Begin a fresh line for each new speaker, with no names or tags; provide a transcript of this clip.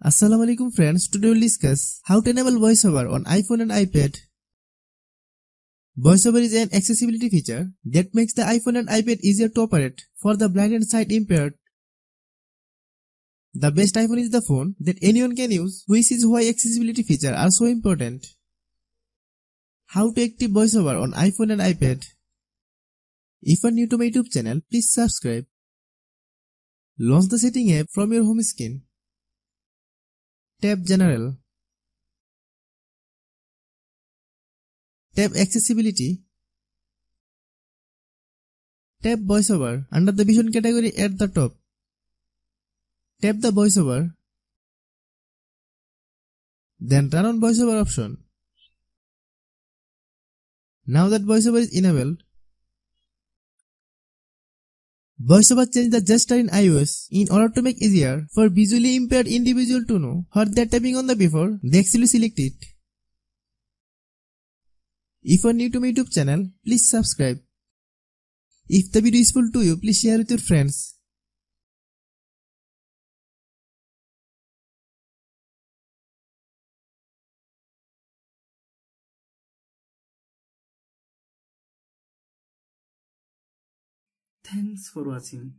Assalamualaikum friends, today we'll discuss how to enable VoiceOver on iPhone and iPad. VoiceOver is an accessibility feature that makes the iPhone and iPad easier to operate for the blind and sight impaired. The best iPhone is the phone that anyone can use, which is why accessibility features are so important. How to active VoiceOver on iPhone and iPad. If you are new to my YouTube channel, please subscribe. Launch the setting app from your home screen. Tap General. Tap Accessibility. Tap VoiceOver under the Vision category at the top. Tap the VoiceOver. Then turn on VoiceOver option. Now that VoiceOver is enabled, VoiceOver changes the gesture in iOS in order to make easier for visually impaired individual to know what they are tapping on the before they actually select it. If you are new to my YouTube channel, please subscribe. If the video is useful to you, please share with your friends.
Thanks for watching.